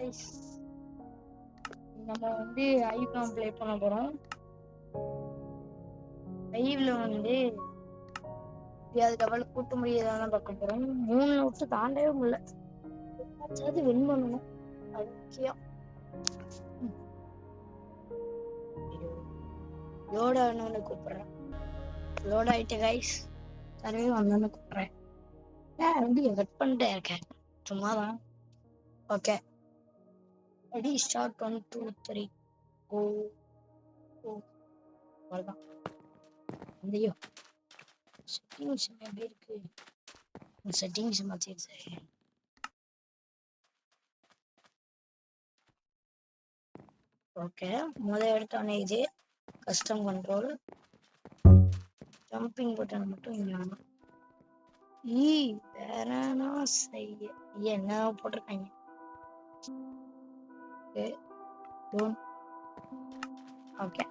guys, நம்ம வந்து iPhone play பண்ண போறோம். லைவ்ல வந்து அது லெவல் கூட்ட முடியாதான்னு பார்க்க போறோம். 3 நோட்டு தாண்டவே முடியல. ஏதாச்சும் வின் பண்ணணும், அது முக்கியம். லோட் ஆகணும்னு கூப்பிடுறேன். லோட் ஆயிட்டு கைஸ், சர்வே வந்தோன்னு கூப்பிடுறேன். வந்து கட் பண்ணிட்டே இருக்கேன் சும்மாதான். ஓகே, ரெடி ஸ்டார்ட் 1 2 3 கோ. அவ்வளோதான். ஐயோ, செட்டிங்ஸ் எப்படி இருக்கு? செட்டிங்ஸ் மாத்திடுச்சு. ஓகே, முதல் எடுத்தோடனே இது கஸ்டம் கண்ட்ரோல், ஜம்பிங் பட்டன் மட்டும் இங்க வேணும். வேற என்ன செய்ய என்ன போட்டிருக்காங்க? ஓகே,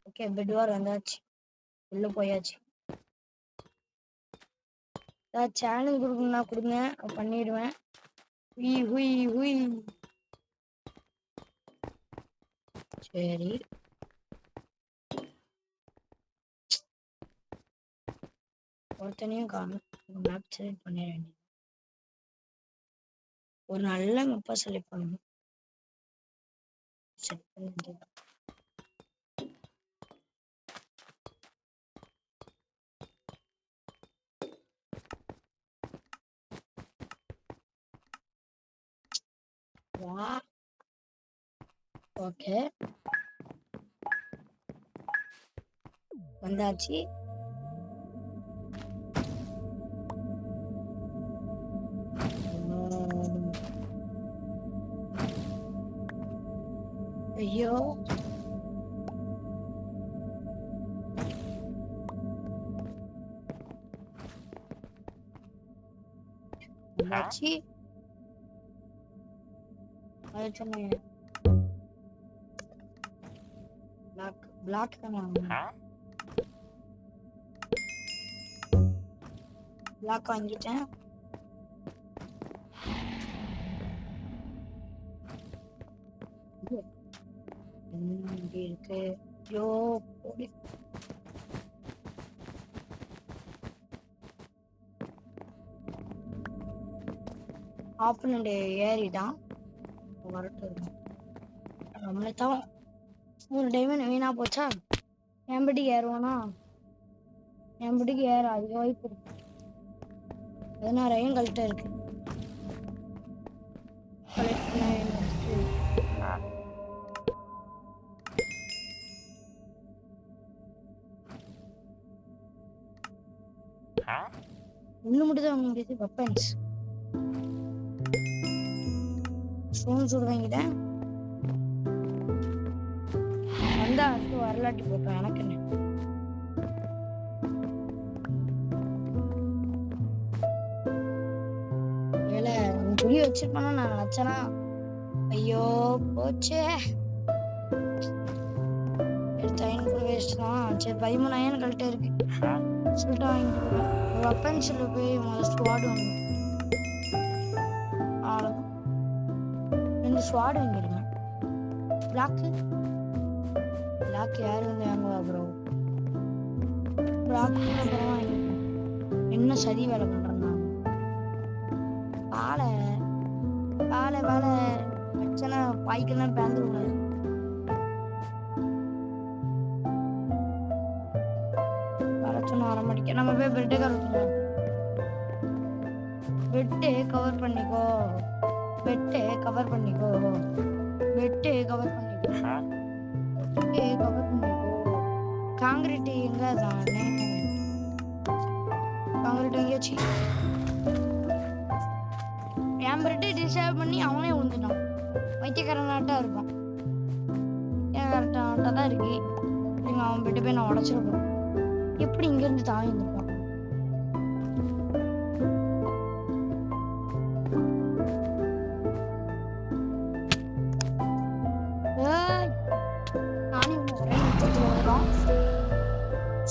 ஓகே, பெட் வார் வந்தாச்சு, உள்ள போயாச்சு. சேனல் கொடுக்கணும்னா கொடுங்க, பண்ணிடுவேன். சரி, ஒருத்தனையும் காணும். மேப் செலக்ட் பண்ணிட வேண்டியது. ஒரு நல்ல மேப்பா செலக்ட் பண்ணணும். செட் பண்ண ஓகே, வந்தாச்சு. ஐயோ, வந்தாச்சு. பிளாக் பிளாக் வாங்கிட்டேன். இருக்கு. ஐயோ, ஆப்பனண்ட் ஏறிட்டான். வரட்டும், நம்மளே தான். 3 டைமண்ட் வீணா போச்சா? எம்படிக்கு ஏறுவானா? எம்படிக்கு ஏற அதிக வாய்ப்பு இருக்கு. 16 கழட்ட இருக்கு. ஒண்ணு மட்டும் தான் முடியுது. வெப்பன்ஸ் ஸ்டோன் சூடு வாங்கிட்டேன். வந்தா அடுத்து வரலாட்டி போட்டோம். எனக்கு என்ன வேலை புளி வச்சிருப்பானா நான் நினைச்சேனா? ஐயோ போச்சே, எடுத்த அயன் கூட வேஸ்ட் தான். சரி, 13 அயன் கழட்ட இருக்கு. சொல்லிட்டு வாங்கிட்டு வெப்பன்ஸ்ல போய் முதல்ல ஸ்குவாட் வாங்கணும். அவ்வளோதான், 2 ஸ்குவாட் வாங்கிடுங்க. பிளாக் யாரு வந்து வாங்குவா ப்ரோ? பிளாக் அப்புறம் வாங்கிட்டேன். என்ன சதி வேலை பண்றேன் நான்? வாழை பிரச்சனை பாய்க்கெல்லாம் பேந்துருக்கூடாது. வரச்சொன்னா வர மாட்டேங்க. நம்ம போய் பெட்டை கவர் பெட்டை கவர் பண்ணிக்கோ. காங்கிரீட் எங்க தானே? காங்கிரீட் எங்கேயாச்சு? என் பெட்டை டிஸ்டர்ப் பண்ணி அவனே விழுந்துட்டான். வைத்தியக்காரனாட்டா இருப்பான். ஏன் கரெக்டாக தான் இருக்கு. அவன் பெட்டை போய் நான் உடச்சிருப்பேன். எப்படி இங்க இருந்து தாவி இருந்திருப்பான்?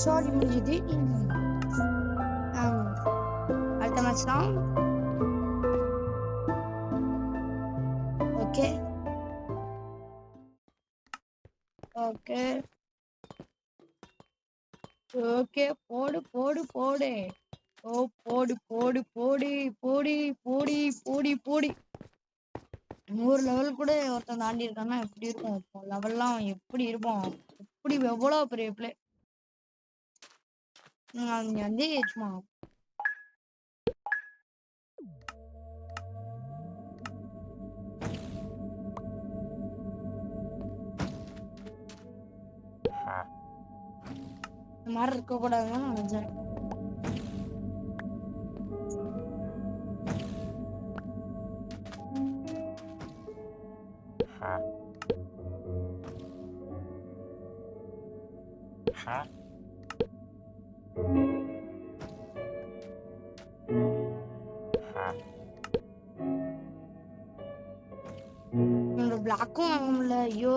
சாரி முடிஞ்சுது. அடுத்த மேட்ச் தான். ஓகே ஓகே ஓகே, போடு போடு போடு. ஓ போடு போடு போடு போடு போடி போடி போடி. 100 லெவல் கூட ஒருத்தன் தாண்டி இருக்கான்னா எப்படி இருக்கும்? லெவல்லாம் எப்படி இருப்போம்? எப்படி எவ்வளவு பெரிய பிளே. நீங்க வந்து சும்மா இந்த மாதிரி இருக்க கூடாதுன்னு நினைச்சேன். என்னோட பிளாக்கும் வாங்க முடியல. ஐயோ,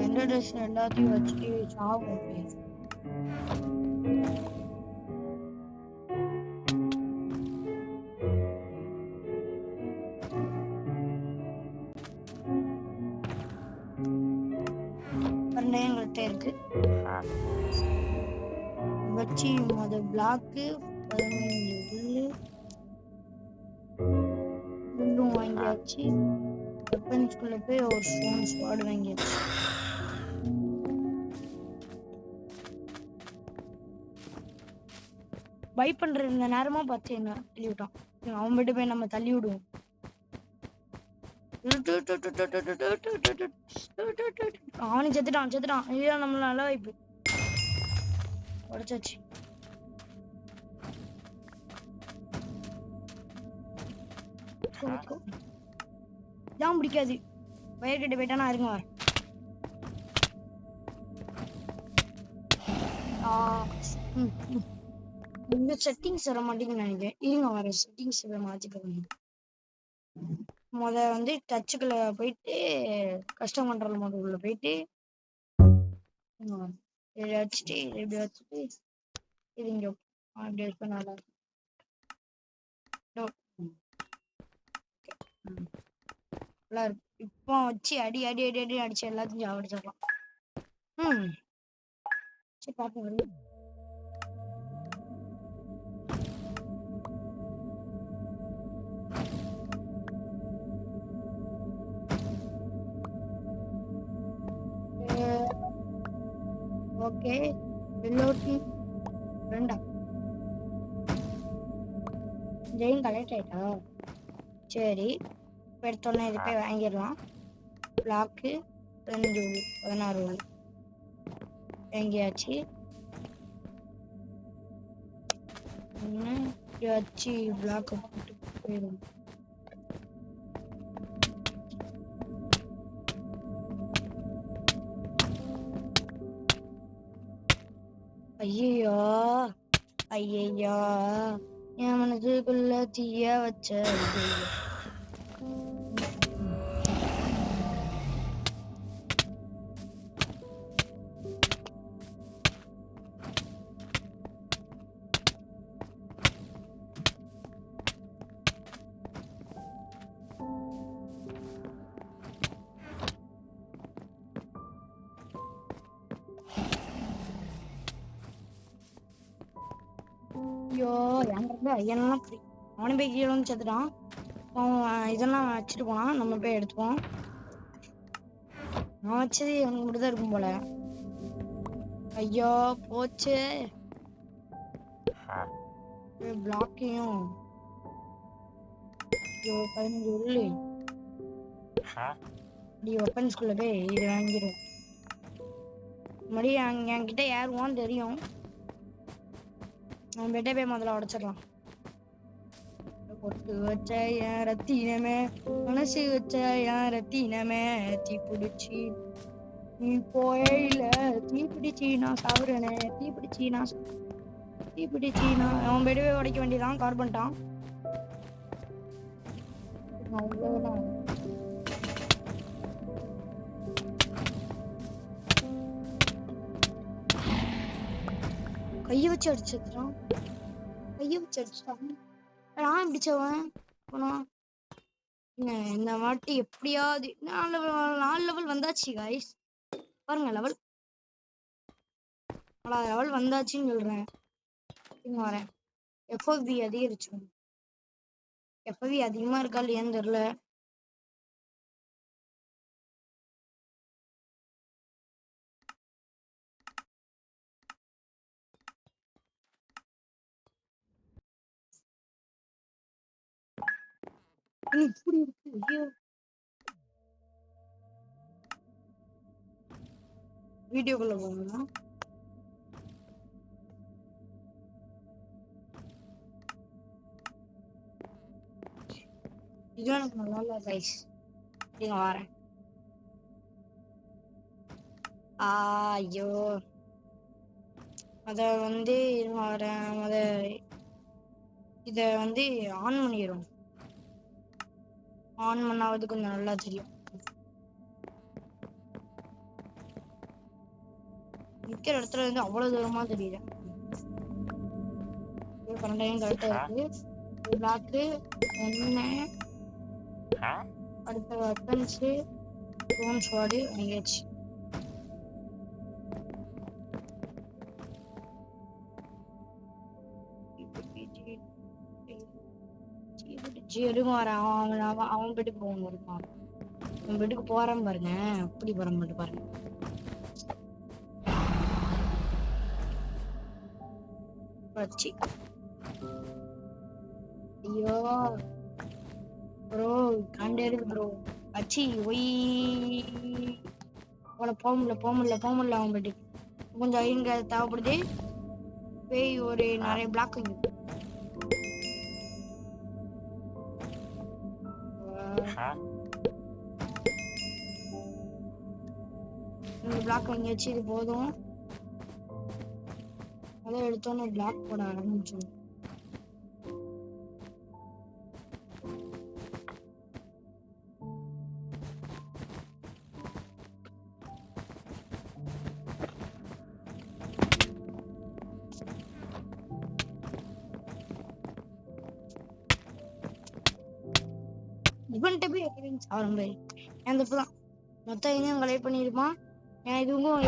எந்த ட்ரெஸ் எல்லாத்தையும் வச்சுட்டு சாகும். எங்கள்கிட்ட இருக்கு வச்சு முத பிளாக்கு 15 புல்லும் வாங்கியாச்சு. வெப்பன்ஸ்குள்ள போய் ஒரு ஸ்டோன் ஸ்வாட் வாங்கியாச்சு. பை பண்ற இந்த நேரமா பார்த்து என்ன தள்ளி விட்டான். அவன் விட்டு போய் நம்ம தள்ளி விடுவோம். அவனு செத்துட்டான். ஐயோ, நம்மள நல்ல வாய்ப்பு உடைச்சாச்சு. இதான் பிடிக்காது. வயர் கிட்ட போயிட்டானா இருங்க. இந்த செட்டிங்ஸ் வர மாட்டேங்குன்னு நினைக்கிறேன். இருங்க வர செட்டிங்ஸ் மாத்திக்கணும். முத வந்து டச்சுக்குள்ள போயிட்டு கஸ்டம் கண்ட்ரோல் மோட் உள்ள போயிட்டு இதை வச்சுட்டு இப்படி வச்சுட்டு இது இங்க அப்படி இருக்க நல்லா இருக்கு. இப்போ வச்சு அடி அடி அடி அடி அடிச்சு எல்லாத்தையும் சாவடிச்சிடலாம். சரி பார்ப்போம். ஓகே, எல்லோரும் ரெண்டா ஜெயின் கலெக்ட் ஆயிட்டா. சரி, எடுத்தோன்னே இது போய் வாங்கிடலாம். பிளாக்கு 16 வாங்கியாச்சு. வச்சு பிளாக் போட்டு போயிடும். ஐயோ ஐயோ, என் மனசுக்குள்ள தீய வச்ச ஐயோ, ஐயெல்லாம் அவனு போய் கீழே வந்து செத்துட்டான். அவன் இதெல்லாம் வச்சுட்டு போனான். நம்ம போய் எடுத்துப்போம். நான் வச்சது எனக்கு மட்டும்தான் இருக்கும் போல. ஐயோ போச்சு. பிளாக்கையும் 15 உள்ளு இப்படி வெப்பன்ஸ்குள்ள போய் இது வாங்கிடும். மறுபடியும் என்கிட்ட ஏறுவான்னு தெரியும். அவன் பெட்டை போய் முதல்ல உடைச்சிடலாம். பொட்டு வச்ச என் ரத்தினமே, மனசு வச்ச என் ரத்தினமே, தீப்பிடிச்சி நீ போயில தீப்பிடிச்சி நான் சாவுறேனே, தீப்பிடிச்சி நான் அவன் பெடவே உடைக்க வேண்டியதான். கார் பண்ணிட்டான். அவ்வளவுதான். கைய வச்சு அடிச்சிருக்கான். கைய வச்சு அடிச்சிட்டான். நான் பிடிச்சவன் இந்த வாட்டி எப்படியாவது 4 லெவல் வந்தாச்சு गाइस. பாருங்க லெவல் 4 லெவல் வந்தாச்சுன்னு சொல்றேன். இங்க வரேன். FOV அதிகரிச்சு. FOV அதிகமா இருக்கா இல்லையான்னு தெரியல. இப்படி இருக்கு. ஐயோ வீடியோக்குள்ள போகணும். இது எனக்கு நல்லா இல்ல கைஸ். நீங்க வரேன். ஐயோ அத வந்து வரேன். இத வந்து ஆன் பண்ணிடும். ஆன் பண்ணாவது கொஞ்சம் நல்லா தெரியும். நிக்கிற இடத்துல இருந்து அவ்வளவு தூரமா தெரியல. கரெக்டா இருக்கு. பிளாக்கு என்ன அடுத்த வெப்பன்ஸ் ஸ்டோன் ஸ்வார்டு வாங்கியாச்சு. அவன் வீட்டுக்கு போகணும். அவன் வீட்டுக்கு போறான் பாருங்க. அப்படி போற மட்டும் பாருங்க. ஐயோ ப்ரோ காண்டே இருக்கு ப்ரோ. அச்சி ஒய் போக முடியல அவன் வீட்டுக்கு. கொஞ்சம் இங்க தேவைப்படுது. போய் ஒரு நிறைய பிளாக் இருக்கு. இந்த பிளாக் வாங்கியாச்சு. இது போதும். அதை எடுத்தோன்னு பிளாக் போட ஆரம்பிச்சோம். இவன்கிட்ட போய் அந்த இப்பதான் மொத்தம் இனியும் கலெக்ட் பண்ணிருப்பான். இதுவும்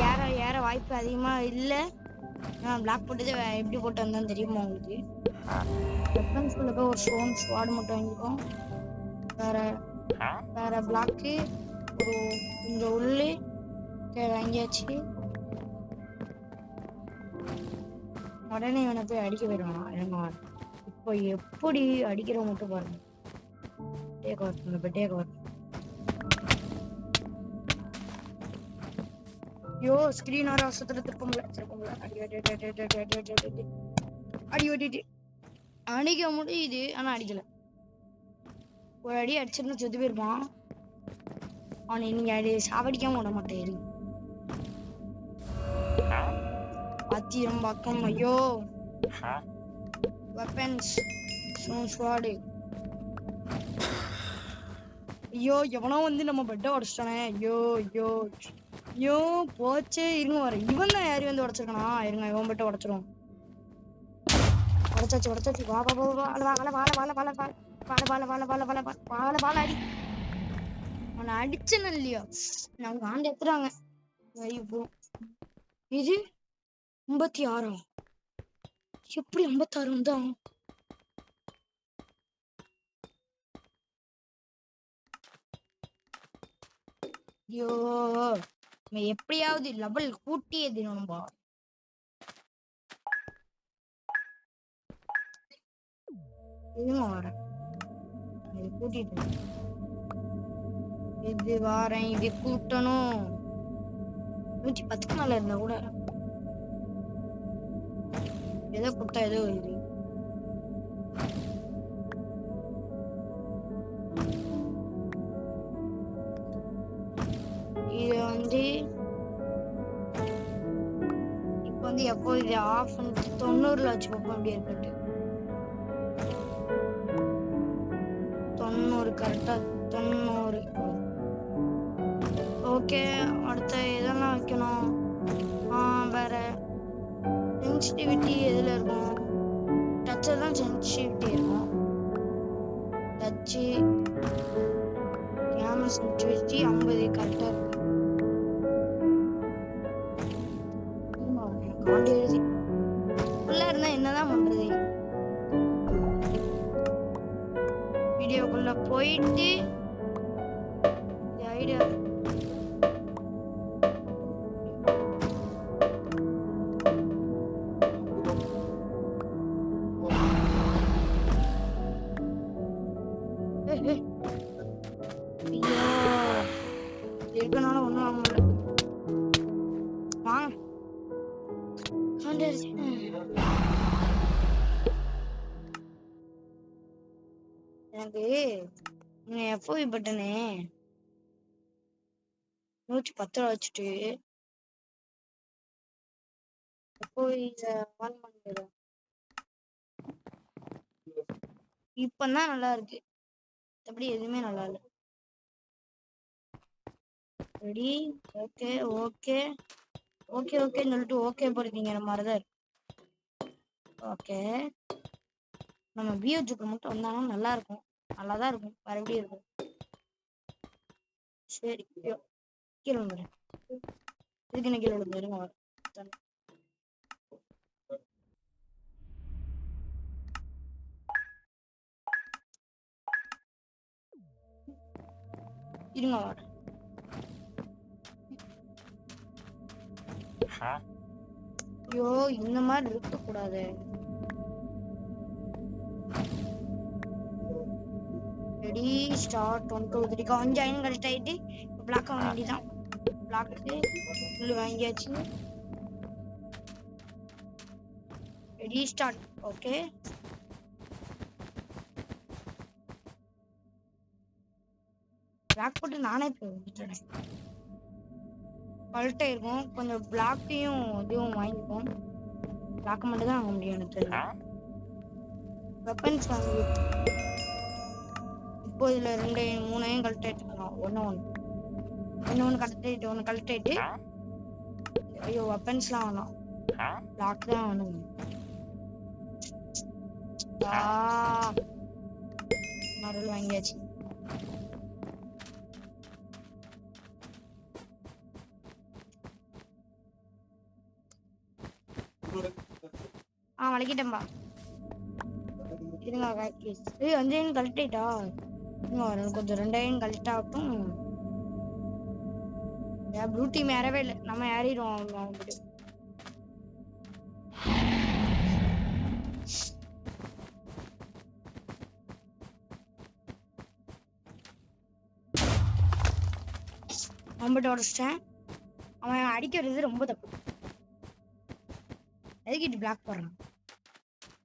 ஏற வாய்ப்பு அதிகமா இல்ல. பிளாக் போட்டது எப்படி போட்டு வந்தான்னு தெரியுமா உங்களுக்கு? வெப்பன்ஸ்குள்ள போய் ஒரு ஸ்டோன் ஸ்வார்டு மட்டும் வாங்கிப்போம். வேற பிளாக்கு ஒரு இந்த உள்ளு வாங்கியாச்சு. உடனே இவனை போய் அடிக்க போயிடுவான். இப்போ எப்படி அடிக்கிற மட்டும் பாருங்க. ஐயோ ஸ்கிரீன் வர அவசரத்துல திருப்பம்ல அடி ஓட்டிட்டு அடிக்க முடியுது. ஆனா அடிக்கல. ஒரு அடி அடிச்சிருந்து செத்து போயிருப்பான். அவனை நீங்க அடி சாவடிக்காம விட மாட்டேன். பாத்தியம் பக்கம். ஐயோ வெப்பன்ஸ் ஸ்வார்டு. ஐயோ எவனோ வந்து நம்ம பெட்டை உடச்சிட்டானே. ஐயோ போச்சே. இருங்க வர. இவன் தான் யாரையும் வந்து உடச்சிருக்கானா? இருங்க இவன் பெட்டை உடச்சிரும். உடச்சாச்சு. வாழ அடி. அவனை அடிச்சன இல்லையா? நாங்க ஆண்டு எத்துறாங்க. இது 56. எப்படி 56 தான்? ஐயோ எப்படியாவது லெவல் கூட்டியது நம்ம. கூட்டிட்டு இது வாரேன். இது கூட்டணும். 110க்கு மேல இருந்தா கூட எதை கூட்டா ஏதோ இது. இது வந்து இப்ப வந்து எப்போ இது ஆஃப் 90ல வச்சு பார்ப்போம். அப்படி இருக்கட்டு 90 கரெக்டா 90. ஓகே அடுத்த இதெல்லாம் வைக்கணும். வேற சென்சிட்டிவிட்டி எதுல இருக்கும்? டச்ல தான் சென்சிட்டிவிட்டி இருக்கும். டச் கேமரா சென்சிட்டிவிட்டி 50 கரெக்டா இருக்கு. காண்டி எழுதி உள்ள இருந்தா என்னதான் பண்றது? வீடியோக்குள்ள போயிட்டு ஐடியா இருக்கனால ஒண்ணும் ஆக முடியல. வாங்க எனக்கு எஃப்ஓவி பட்டனு 110 வச்சுட்டு ஆன் பண்ணுறேன். இப்பதான் நல்லா இருக்கு. அப்படி எதுவுமே நல்லா இல்லை. ரெடி? ஓகே ஓகே ஓகே ஓகேன்னு சொல்லிட்டு ஓகே போடுறீங்க மாதிரிதான் இருக்கு. ஓகே நம்ம பியூஜுக்கு மட்டும் வந்தாலும் நல்லா இருக்கும். நல்லாதான் இருக்கும். வேற எப்படி இருக்கும்? சரி கீழே வந்துடுறேன். இதுக்கு என்ன கீழே விழுந்துருங்க. இருங்க வர. ஐயோ இந்த மாதிரி இருக்க கூடாது. ரெடி ஸ்டார்ட் 1 2 3 கொஞ்சம் ஐன் கரெக்ட் ஆயிட்டு பிளாக் ஆக வேண்டியதான். பிளாக்கு ஃபுல்லு வாங்கியாச்சு. Ready start. ஓகே பிளாக் போட்டு நானே போயிட்டேன். பல்ட்டே இருக்கும். கொஞ்சம் பிளாக்கையும் இதுவும் வாங்கிப்போம். பிளாக் மட்டும் தான் வாங்க முடியும் எனக்கு. வெப்பன்ஸ் வாங்கி இப்போ இதுல 2 3 கலெக்ட் ஆயிட்டு ஒன்னு கலெக்ட் ஆயிட்டு ஐயோ வெப்பன்ஸ்லாம் வேணும். பிளாக் தான் வேணும். மறுபடியும் வாங்கியாச்சு. வளைக்கிட்டேன்பா. இருங்க அஞ்சையும் கலெக்ட் ஆயிட்டா. கொஞ்சம் 2 கலெக்ட் ஆகட்டும். ப்ளூ டீம் ஏறவே இல்லை. நம்ம ஏறிடுவோம். நம்பட்ட உடச்சிட்டேன். அவன் அடிக்கிறது ரொம்ப தப்பு. எதுக்கிட்டு பிளாக் போடுறான்?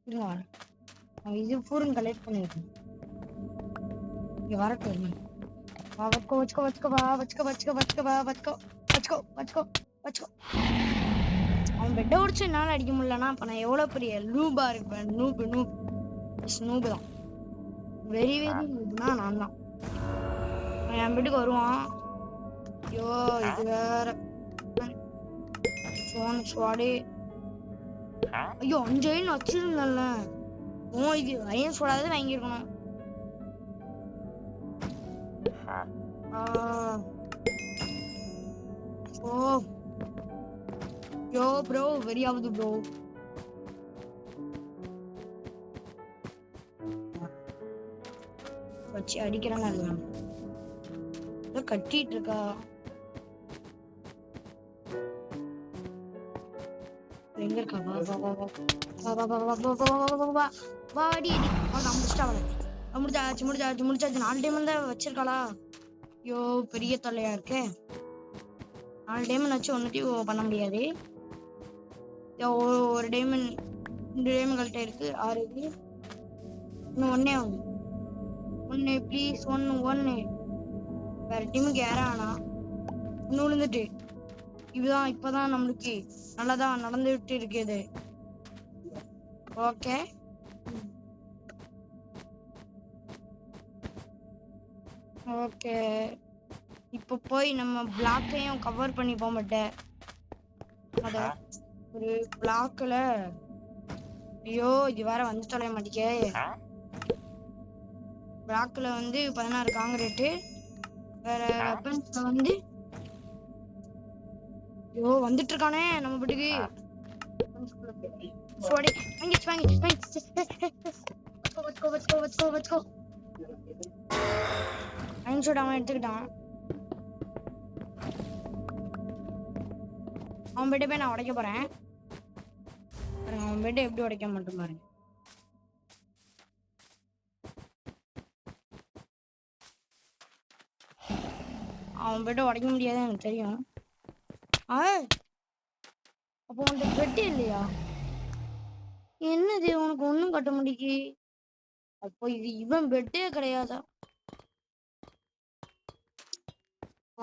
இருங்க வர. அவன் இது பூரன் கலெக்ட் பண்ணிருக்கேன். இங்க வரட்டு. அவன் பெட்டை உடிச்சு என்னால அடிக்க முடியலன்னா அப்ப நான் எவ்வளவு பெரிய நூபா இருப்பேன். நூபு தான். வெரி நூபுனா நான் தான். என் வீட்டுக்கு வருவான். ஐயோ இது வேற போன் ஸ்வாடி. ஐயோ 5 ஐன் வச்சிருந்தல. இது ஐயன் சொல்லாத வாங்கிருக்கணும். யோ ப்ரோ வெரி ஆகுது ப்ரோ. வச்சு அடிக்கிறாங்க. ஏதோ கட்டிட்டு இருக்கா. எங்க இருக்கா? வாடி அடி. முடிச்சாச்சு. 4 டைம் தான் வச்சிருக்காளா? ஐயோ பெரிய தொல்லையா இருக்கே. 4 டைமண்ட் வச்சு ஒன்னுத்தையும் பண்ண முடியாது. ஒரு டைமண்ட் 2 டைமண்ட் கரெக்டா இருக்கு. 6 இருக்கு. இன்னும் ஒன்னே ப்ளீஸ். ஒன்னு வேற டீமுக்கு ஏறானா இன்னும் விழுந்துட்டு. இதுதான் இப்பதான் நம்மளுக்கு நல்லாதான் நடந்துட்டு இருக்குது. ஓகே ஓகே இப்ப போய் நம்ம பிளாக்கையும் கவர் பண்ணி போக மாட்டேன். ஒரு பிளாக்ல. ஐயோ இது வேற வந்து தொலைய மாட்டேங்க. பிளாக்ல வந்து 16 காங்கிரீட். வேற வெப்பன்ஸ்ல வந்து ஐயோ வந்துட்டு இருக்கானே நம்ம வீட்டுக்கு. சோடி வாங்கி let's go. அயன் ஷூட் அவன் எடுத்துக்கிட்டான். அவன் பெட்டை போய் நான் உடைக்க போறேன். அவன் பெட்டை எப்படி உடைக்க மாட்டேன் பாருங்க. அவன் பெட்டை உடைக்க முடியாது எனக்கு தெரியும். அப்போ உன்கிட்ட பெட்டு இல்லையா? என்னது உனக்கு ஒண்ணும் கட்ட முடிக்கு? அப்போ இது இவன் பெட்டே கிடையாதா?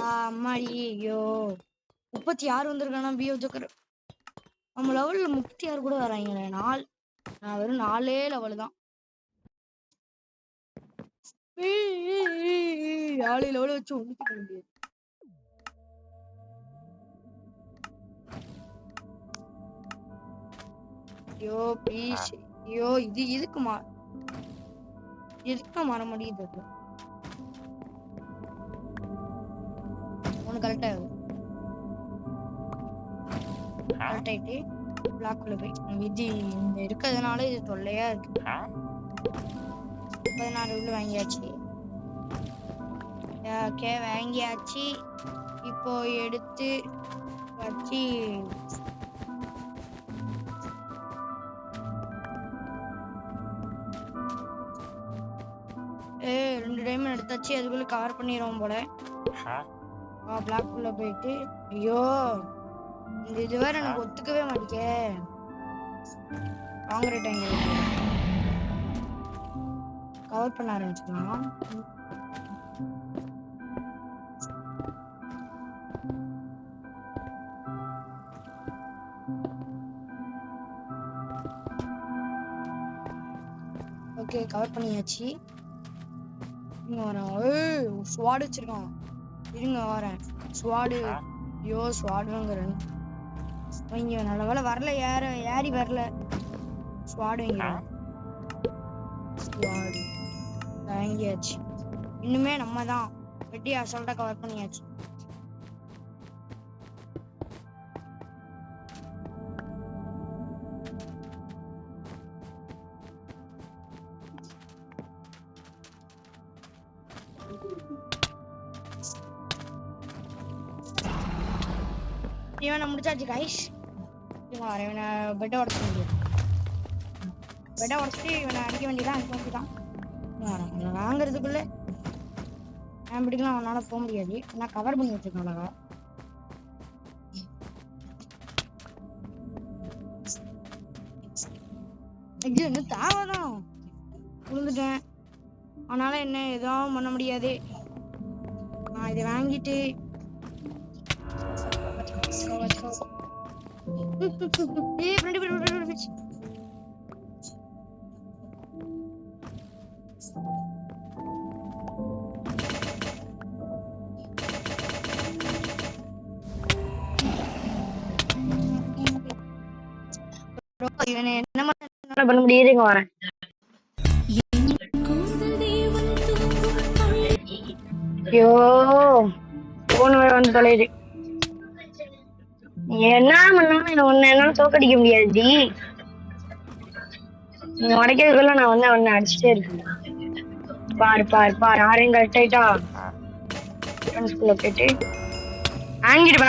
அம்மாடி ஐயோ 36 வந்திருக்கானா பியோ ஜோக்கர். நம்ம லெவல்ல 36 கூட வராங்களே. நான் வெறும் 4 லெவல் தான். 4 லெவல் வச்சு ஒண்ணும் பண்ண முடியாது. ஐயோ ப்ளீஸ். ஐயோ இது எதுக்கு மாற முடியுது? ஒண்ணு கரெக்டா கரெக்ட் ஆயிட்டு பிளாக்குள்ள போய் இது இந்த இருக்கிறதுனால இது தொல்லையா இருக்கு. 16 உள்ள வாங்கியாச்சு. ஓகே வாங்கியாச்சு. இப்போ எடுத்து வச்சு ரெண்டு டைமண்ட் எடுத்தாச்சு. அதுக்குள்ள கவர் பண்ணிடுவோம் போல. பிளாக் உள்ள போயிட்டு ஐயோ இந்த இது வேற எனக்கு ஒத்துக்கவே மாட்டேங்க. காங்கிரீட் அங்க கவர் பண்ண ஆரம்பிச்சுக்கலாம். ஓகே கவர் பண்ணியாச்சு. ஸ்வாட் வச்சிருக்கான். இருங்க வரேன். ஸ்வாடு ஐயோ ஸ்வாடுங்கிறேன். இங்க நல்ல வேலை வரல. ஏறி வரல. ஸ்வாடு ஸ்வாடு வாங்கியாச்சு. இன்னுமே நம்ம தான் வெட்டி அசால்ட்டா கவர் பண்ணியாச்சு. இவனை முடிச்சாச்சு கைஸ். இவனை பெட்டை உடச்சு முடியும். பெட்டை உடச்சிட்டு இவனை அடிக்க வேண்டியதான். அடிக்க வேண்டியதான். வாங்குறதுக்குள்ள நான் பிடிக்கலாம். அவனால போக முடியாது. நான் கவர் பண்ணி வச்சிருக்கேன். அழகா இது என்ன தேவைதான். விழுந்துட்டேன். அதனால என்ன எதுவும் பண்ண முடியாது. நான் இதை வாங்கிட்டு என்ன பண்ண முடியுதுங்க. வரேன். ஐயோ போன் வேற வந்து தொலையுது. என்ன பண்ணாலும் ஒன்னு என்னால தோக்கடிக்க முடியாது ஜி. நீங்க உடைக்கிறதுக்குள்ள நான் வந்து அவனை அடிச்சுட்டே இருக்கேன். பாரு ஆரையும் கரெக்ட் ஆயிட்டா. போயிட்டு வாங்கிட்டு